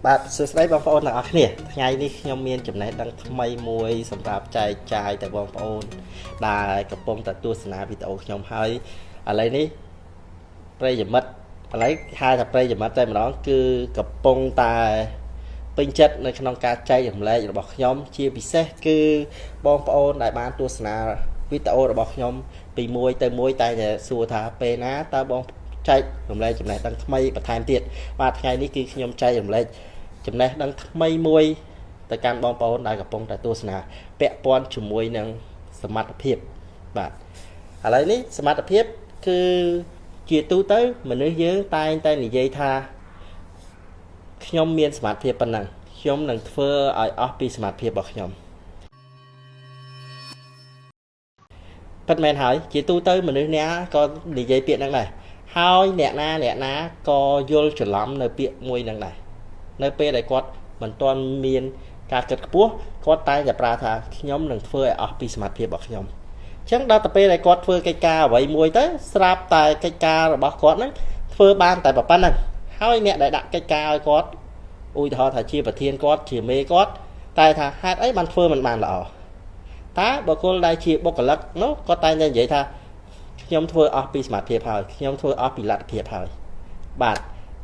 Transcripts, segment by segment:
បាទសួស្តីបងប្អូនទាំងអស់គ្នាថ្ងៃនេះខ្ញុំមានចំណេះដឹងថ្មីមួយសម្រាប់ចែកចាយទៅបងប្អូនដែលកំពុងតែទស្សនាវីដេអូខ្ញុំហើយឥឡូវនេះប្រិយមិត្តឥឡូវហៅថាប្រិយមិត្តតែម្ដងគឺកំពុងតែពេញចិត្តនៅក្នុងការចែករំលែករបស់ខ្ញុំជាពិសេសគឺបងប្អូនដែលបានទស្សនាវីដេអូរបស់ខ្ញុំពីមួយទៅមួយតែសួរថាពេលណាតើបងចែករំលែកចំណេះដឹងថ្មីបន្ថែមទៀតបាទថ្ងៃនេះគឺខ្ញុំចែករំលែកចំណេះដឹងថ្មីមួយទៅកាន់បងប្អូនដែលកំពុងតែទស្សនាពាក់ព័ន្ធជាមួយនឹងសមត្ថភាពបាទឥឡូវនេះសមត្ថភាពគឺជាទូទៅមនុស្សយើងតែងតែនិយាយថាខ្ញុំមានសមត្ថភាពប៉ុណ្ណឹងខ្ញុំនឹងធ្វើឲ្យអស់ពីសមត្ថភាពរបស់ខ្ញុំពិតមែនហើយជាទូទៅមនុស្សណាក៏និយាយពាក្យហ្នឹងដែរហើយអ្នកណាក៏យល់ច្រឡំនៅពាក្យមួយហ្នឹងដែរនៅពេលដែលគាត់មិនទាន់មានការគិតខ្ពស់គាត់តែងតែប្រើថាខ្ញុំនឹងធ្វើឲ្យអស់ពីសមត្ថភាពរបស់ខ្ញុំអញ្ចឹងដល់ទៅពេលដែលគាត់ធ្វើកិច្ចការអ្វីមួយទៅស្រាប់តែកិច្ចការរបស់គាត់ហ្នឹងធ្វើបានតែប៉ុណ្្នឹងហើយអ្នកដែលដាក់កិច្ចការឲ្យគាត់ឧទាហរណ៍ថាជាប្រធានគាត់ជាមេគាត់តែថាហេតុអីបានធ្វើមិនបានល្អតែបុគ្គលដែលជាបុគ្គលិកនោះគាត់តែងតែនិយាយថាខ្ញុំធ្វើអស់ពីសមត្ថភាពហើយខ្ញុំធ្វើអស់ពីលទ្ធភាពហើយបាទ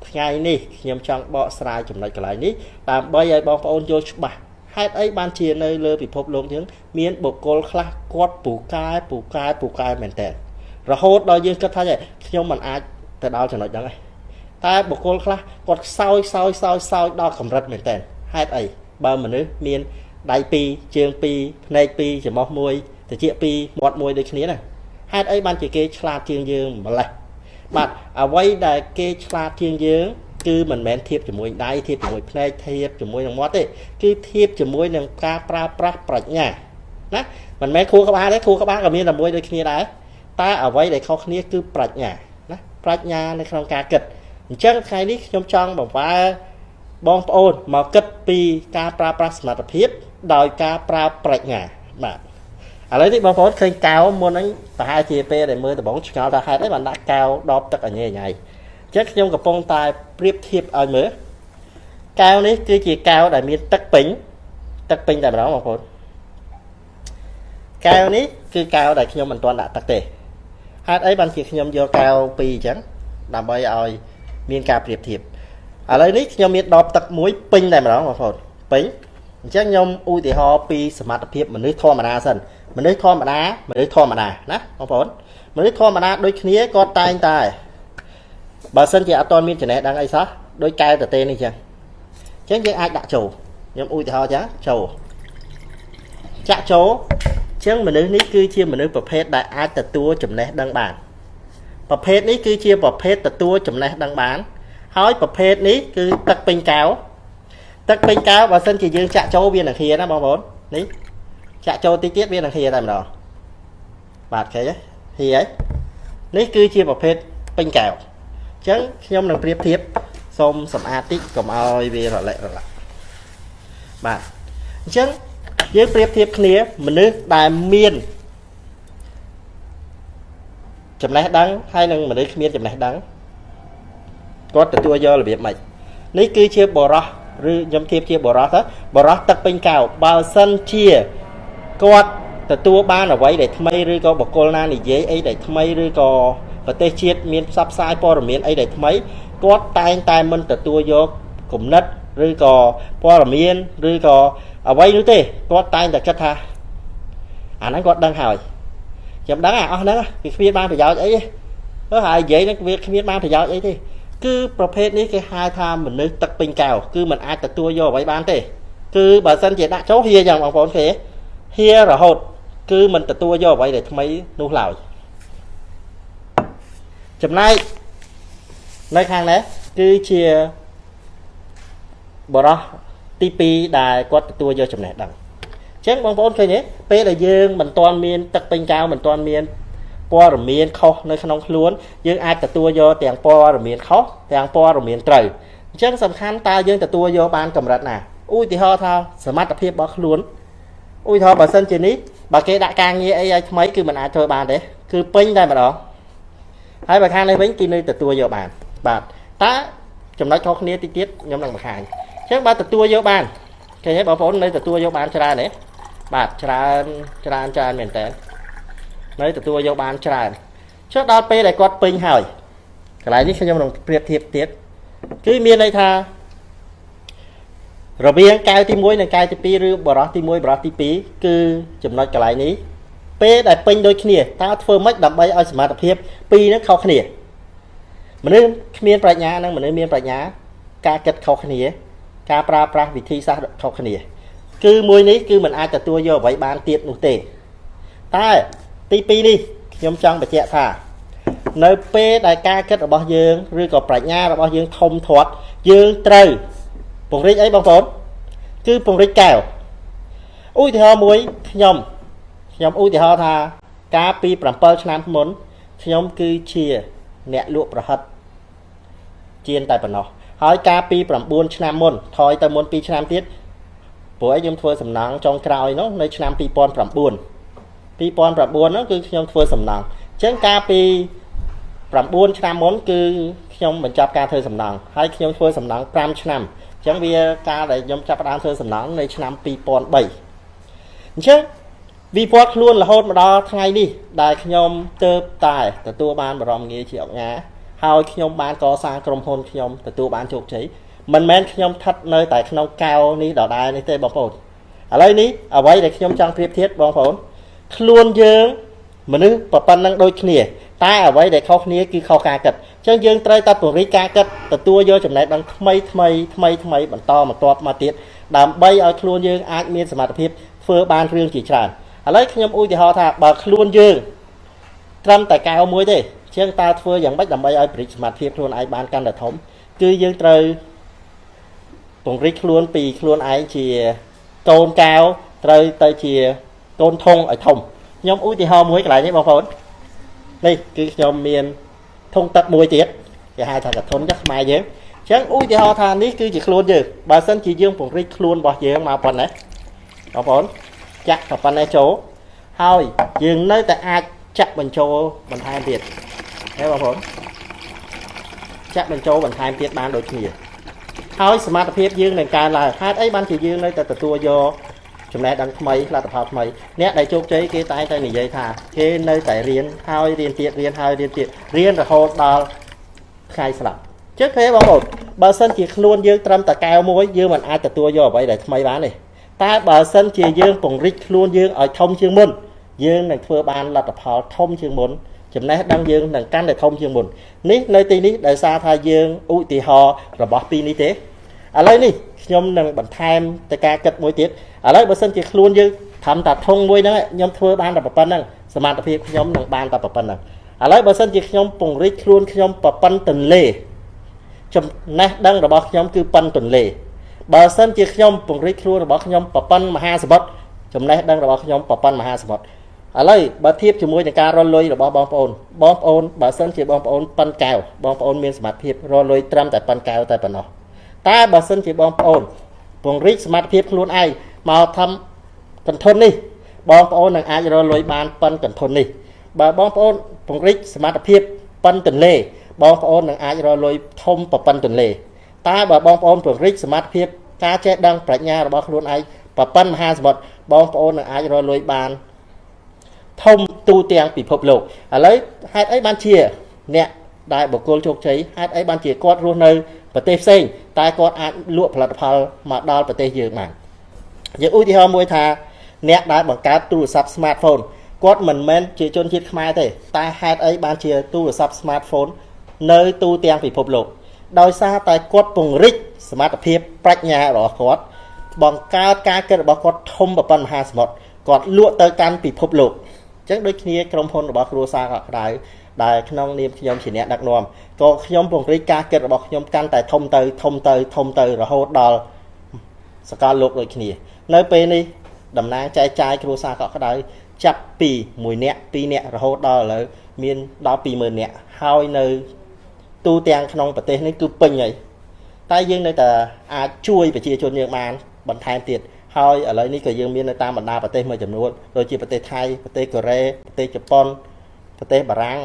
ថ្ងៃនេះខ្ញុំចង់បកស្រាយចំណុចកន្លែងនេះដើម្បីឲ្យបងប្អូនយល់ច្បាស់ហេតុអីបានជានៅលើពិភពលោកយើងមានបុគ្គលខ្លះគាត់ពូកែមែនតើរហូតដល់យើងគិតថាខ្ញុំមិនអាចទៅដល់ចំណុចហ្នឹងទេតែបុគ្គលខ្លះគាត់សោយដល់កម្រិតមែនតើហេតុអីបើមនុស្សមានដៃពីរជើងពីរភ្នែកពីរច្រមុះមួយត្រចៀកពីរមាត់មួយដូចគ្នាណាហេតុអីបានជាគេឆ្លាតជាងយើងម្លេះបាទអ្វីដែលគេឆ្លាតជាងយើងគឺមិនមែនធៀបជាមួយដៃធៀបជាមួយភ្នែកធៀបជាមួយនឹងមាត់ទេគឺធៀបជាមួយនឹងការប្រើប្រាស់ប្រាជ្ញាណាមិនមែនខួរក្បាលទេខួរក្បាលក៏មានតែមួយដូចគ្នាដែរតែអ្វីដែលខុសគ្នាគឺប្រាជ្ញាណាប្រាជ្ញានៅក្នុងការគិតអញ្ចឹងថ្ងៃនេះខ្ញុំចង់បង្វែរបងប្អូនមកគិតពីការប្រើប្រាស់សមត្ថភាពដោយការប្រើប្រាជ្ញាបាទឥឡូវនេះបងប្អូនឃើញកែវមុនហ្នឹងប្រហែលជាពេលដែលមើលដំបងឆ្ងល់ថាហេតុអីបានដាក់កែវដបទឹកអញញ៉ៃអញ្ចឹងខ្ញុំកំពុងតែប្រៀបធៀបឲ្យមើលកែវនេះគឺជាកែវដែលមានទឹកពេញតែម្ដងបងប្អូនកែវនេះគឺកែវដែលខ្ញុំមិនទាន់ដាក់ទឹកទេហេតុអីបានជាខ្ញុំយកកែវពីរអញ្ចឹងដើម្បីឲ្យមានការប្រៀបធៀបឥឡូវនេះខ្ញុំមានដបទឹកមួយពេញតែម្ដងបងប្អូនពេញអញ្ចឹងខ្ញុំឧទាហរណ៍ពីសមត្ថភាពមនុស្សធម្មតាសិនមនុស្សធម្មតាណាបងប្អូនមនុស្សធម្មតាដូចគ្នាគាត់តែងតែបើសិនជាអត់ទាន់មានចំណេះដឹងអីសោះដូចកែវតទេនេះអញ្ចឹងយើងអាចដាក់ចូលខ្ញុំឧទាហរណ៍ចាចាក់ចូលអញ្ចឹងមនុស្សនេះគឺជាមនុស្សប្រភេទដែលអាចទទួលចំណេះដឹងបានប្រភេទនេះគឺជាប្រភេទទទួលចំណេះដឹងបានហើយប្រភេទនេះគឺទឹកពេញកែវបើសិនជាយើងចាក់ចូលវានឹងហៀណាបងប្អូននេះចាក់ចូលតិចទៀតវានឹងហៀតែម្ដងបាទឃើញហីហើយនេះគឺជាប្រភេទពេញកែវអញ្ចឹងខ្ញុំនឹងប្រៀបធៀបសូមសម្អាតតិចកុំឲ្យវារលាក់បាទអញ្ចឹងយើងប្រៀបធៀបគ្នាមនុស្សដែលមានចំណេះដឹងហើយនឹងមនុស្សគ្មានចំណេះដឹងគាត់ទទួលយករបៀបម៉េចនេះគឺជាបរោះឬខ្ញុំធៀបជាបរោះទៅបរោះទឹកពេញកែវបើសិនជាគាត់ទទួលបានអ្វីដែលថ្មីឬក៏បុគ្គលណានិយាយអីដែលថ្មីឬក៏ប្រទេសជាតិមានផ្សព្វផ្សាយព័ត៌មានអីដែលថ្មីគាត់តែងតែមិនទទួលយកគំនិតឬក៏ព័ត៌មានឬក៏អ្វីនោះទេគាត់តែងតែគិតថាអាហ្នឹងគាត់ដឹងហើយខ្ញុំដឹងអស់ហ្នឹងវាគ្មានបានប្រយោជន៍អីទេហើយនិយាយហ្នឹងវាគ្មានបានប្រយោជន៍អីទេគឺប្រភេទនេះគេហៅថាមនុស្សទឹកពេញកែវគឺมันអាចទទួលយកអ្វីបានទេគឺបើសិនជាដាក់ចូលហៀយ៉ាងបងប្អូនគេហៀរហូតគឺมันទទួលយកអ្វីដែលថ្មីនោះឡើយចំណែកនៅខាងនេះគឺជាបរោះទី2ដែលគាត់ទទួលយកចំណេះដឹងអញ្ចឹងបងប្អូនឃើញទេពេលដែលយើងមិនទាន់មានទឹកពេញកែវមិនទាន់មានព័ត៌មានខុសនៅក្នុងខ្លួនយើងអាចទទួលយកទាំងព័ត៌មានខុសទាំងព័ត៌មានត្រូវអញ្ចឹងសំខាន់តើយើងទទួលយកបានកម្រិតណាឧទាហរណ៍ថាសមត្ថភាពរបស់ខ្លួនឧទាហរណ៍បើសិនជានេះបើគេដាក់ការងារអីឲ្យថ្មីគឺមិនអាចធ្វើបានទេគឺពេញតែម្ដងហើយបើខាងនេះវិញគេនៅទទួលយកបានបាទតើចំណុចខុសគ្នាតិចទៀតខ្ញុំនឹងបង្ហាញ chứ bà tự tua vô bàn cái bảo phốn nơi tự tua vô bàn ra đấy bạt ra miền tây nơi tự tua vô bàn ra trước đó p lại quạt pin hỏi cái này đi không đồng priệp thiệp tiết cứ miền đây tha rồi biếng cao tí muối này cao tí pi rư bỏ đó tí muối bỏ đó tí pi cứ chùm nói cái này ní p đại pin đôi kia ta phơi mất đập bay ở smart thiệp pi nó khâu kia mình nên miền Tây nhá năng mình nên miền Tây nhá ca kết khâu kia ca pra vị thi sao khâu kia cứ muối ní cứ mình ai cả tua vô vậy bán tiết nụ tệ ta tí pi đi nhóm trong phải chẹt thà nơi p đại ca kết ở bao dương rồi có Tây nhá ở bao dương thông thoát dương trời bùng rít ấy bông phốn cứ bùng rít kèo ui thì họ muối nhom ui thì họ thà cá pi bẩm pơ nam muốn nhom cứ chia nẹt lụa bờ hất chiên tại bờ nọ hỏi cá pi bẩm buôn nam môn thôi ta muốn pi nam tiết bữa ấy nhom thưa sầm nắng trong cào nó nơi nam pi pon bẩm buôn nó cứ nhom thưa sầm nắng chén cá pi bẩm buôn nam môn cứ nhom mình chọc cá thưa sầm nắng hay nhom thưa sầm nắng pram nam chẳng vì ca để nhom chắp đám thưa sầm nắng nơi năm pi pon 7 chứ vì phốt luôn là hôn mà đo thay đi đại nhom tơ tài từ tua ban mà ròm nghe triệu ngá hai nhom ban có sang cầm hôn nhom từ tua ban chụp cháy mình men nhom thắt nơi tại nhom cao ní đỏ đai ní tê bong phồn ở đây ní ở vậy để nhom trang tiếp thiết bong phồn luôn dương mà nữ và pan năng đôi kia ta ở vậy để khâu kia cứ khâu ca cật chân dương trai ta tuổi rí ca cật từ tua vô chậm này đang thay bản to mà toát mà tiết đàm bay ở luôn dương ai miên smart thiệp phơ ban riêng chỉ tràn ở lấy nhom ui thì họ thà bà luôn dương trăm tại cao muối thế chứ ta phơ dẫn bách đàm bay ở bridge smart thiệp luôn ai ban căn là thống cứ dương trời cùng rí luôn pì luôn ai chỉ tôn cao trời tới chỉ tôn thông ở thông nhom ui thì họ muối cái lại nhé bao phốn đây cứ nhom miền thông tật muối tiết cái hai thằng là thôn chắc mai dễ chẳng ui thì họ thà ní cứ chỉ luôn dư bà sân chỉ dương cùng rí luôn bỏ dễ mà phần đấy bao phốn chắc và phần này chỗ thôi dừng nơi tại ai chắc mình cho mình hai việt thế bao phốn chắc mình cho mình hai việt ban đôi kia thôi smart thiệp dương này càng là hai ấy ban chỉ dương nơi tại tua vô chúng này đang mấy là tập hợp mấy nét đại chốt chế cái tay này dây thà cái nơi tại riêng hai riêng tiệt riêng rồi hồ đào khai sập trước thế bao một bờ sân chỉ luôn dương trăm tại cao muối dương mình ai tại tua vô vậy để mấy bán này ta bờ sân chỉ dương cùng rít luôn dương ở thông chương môn dương này thưa ban là tập hợp thông chương môn chấm này đang dương là căn để thông chương môn ní nơi tí ní đại xa thay dương ui thì họ rồi bỏ pin y tế ở đây ní nhom nâng bản tham tại ca cật mối tiết ở đây bờ sân chỉ luôn dương thầm tập thông môi đó nhom thưa ban là tập phân năng smart tập nhom nâng ban tập phân năng ở đây bờ sân chỉ nhom cùng rít luôn nhom tập phân tuần lệ chấm này đang rồi bỏ nhom cứ phân tuần lệ bà sân chỉ nhom cùng rít luôn rồi bỏ nhom tập phân mà ha sập chấm này đang rồi bỏ nhom tập phân mà ha sập ở đây bà thiệp cho môi này ca rồi lôi rồi bỏ bom ôn bà sân chỉ bom ôn phân cào bom ôn miền smart thiệp rồi lôi trăm tại phân cào tại phần nào ta bà sân chỉ bom ôn cùng rít smart thiệp luôn ai mà thăm cần thôn đi bom ôn là ai rồi lôi ban phân cần thôn đi bà bom ôn cùng rít smart thiệp phân tuần lệ bom ôn là ai rồi lôi thông và phân tuần lệ ta bà bom ôn cùng rít smart thiệp ta chết đang phải nhà rồi bỏ luôn ai và phân ha một bom ôn là ai rồi lôi ban thông tu tiền bị phập lộ ở lấy hai ấy ban chia nè đại bộ cô chụp cháy hai ấy ban chia con luôn nơi và tê sinh tai con ăn lụa là phật mà đo và tê dường mà giờ ui thì họ mua thà nè đại bằng cá tu sập smartphone con mình men chỉ chôn chiết mai thế tai hai ấy ban chia tu sập smartphone nơi tu tiền bị phập lộ đòi xa tại con bùng rít smart thiệp prách nhà đó con bằng cá cá cái đó con thông và phần hai smart còn lụa tới căn bị phập lộ chắc đôi khi trong hônរបស់គ្រួសារក៏ដែរដែលក្នុងនាមខ្ញុំជាអ្នកដឹកនាំក៏ខ្ញុំពង្រីកការគិតរបស់ខ្ញុំកាន់តែធំទៅរហូតដល់សកលលោកដូចគ្នានៅពេលនេះតំណាងចែកចាយគ្រួសារក៏ដែរចាប់ពី1នាក់2នាក់រហូតដល់ឥឡូវមានដល់20000នាក់ហើយនៅទូទាំងក្នុងប្រទេសនេះគឺពេញហើយតែយើងនៅតែអាចជួយប្រជាជនយើងបានបន្ថែមទៀតហើយឥឡូវនេះក៏យើងមាននៅតាមបណ្ដាប្រទេសមួយចំនួនដូចជាប្រទេសថៃប្រទេសកូរ៉េប្រទេសជប៉ុនប្រទេសបារាំង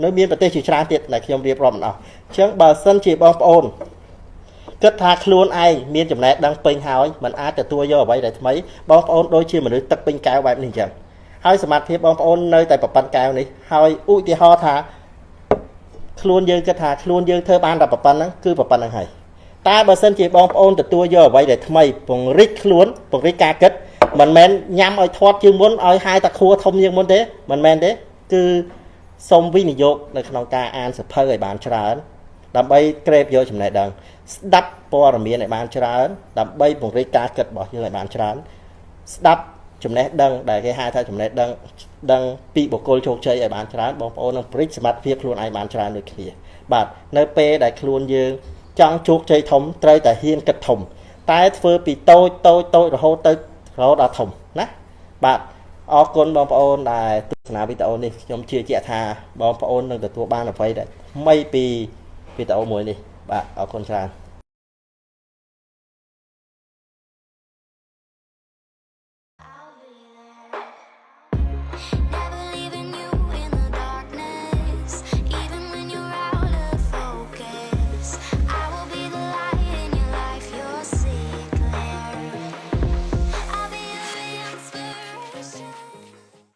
នៅមានប្រទេសជាច្រើនទៀតដែលខ្ញុំរៀបរាប់មិនអស់អញ្ចឹងបើសិនជាបងប្អូន គិតថាខ្លួនឯងមានចំណេះដឹងពេញហើយมันអាចទទួលយកអ្វីដែលថ្មីបងប្អូនដូចជាមនុស្សទឹកពេញកែវបែបនេះអញ្ចឹងហើយសមត្ថភាពបងប្អូននៅតែប្រប៉ុណ្ណកែវនេះហើយឧទាហរណ៍ថាខ្លួនយើងគិតថាខ្លួនយើងធ្វើបានតែប្រប៉ុណ្ណហ្នឹងគឺប្រប៉ុណ្ណហ្នឹងហើយតែបើសិនជាបងប្អូនទទួលយកអ្វីដែលថ្មីពង្រីកខ្លួនពង្រីកការគិតមិនមែនញ៉ាំឲ្យធាត់ជាងមុនឲ្យហាយតែខួរធំជាងមុនទេមិនមែនទេគឺសូមវិនិយោគនៅក្នុងការអានសភៅឲ្យបានច្រើនដើម្បីក្រេបយកចំណេះដឹងស្ដាប់ព័ត៌មានឲ្យបានច្រើនដើម្បីពង្រីកការគិតរបស់យើងឲ្យបានច្រើនស្ដាប់ចំណេះដឹងដែលគេហៅថាចំណេះដឹងពីបុគ្គលជោគជ័យឲ្យបានច្រើនបងប្អូននឹងព្រិចសមត្ថភាពខ្លួនឯងបានច្រើនដូចគ្នាបាទនៅពេលដែលខ្លួនយើងចង់ជោគជ័យធំត្រូវតែហ៊ានគិតធំតែធ្វើពីតូចរហូតដល់ធំណាបាទអរគុណបងប្អូនដែលទស្សនាវីដេអូនេះខ្ញុំជឿជាក់ថាបងប្អូននឹងទទួលបានអ្វីដែលថ្មីពីវីដេអូមួយនេះបាទអរគុណច្រើន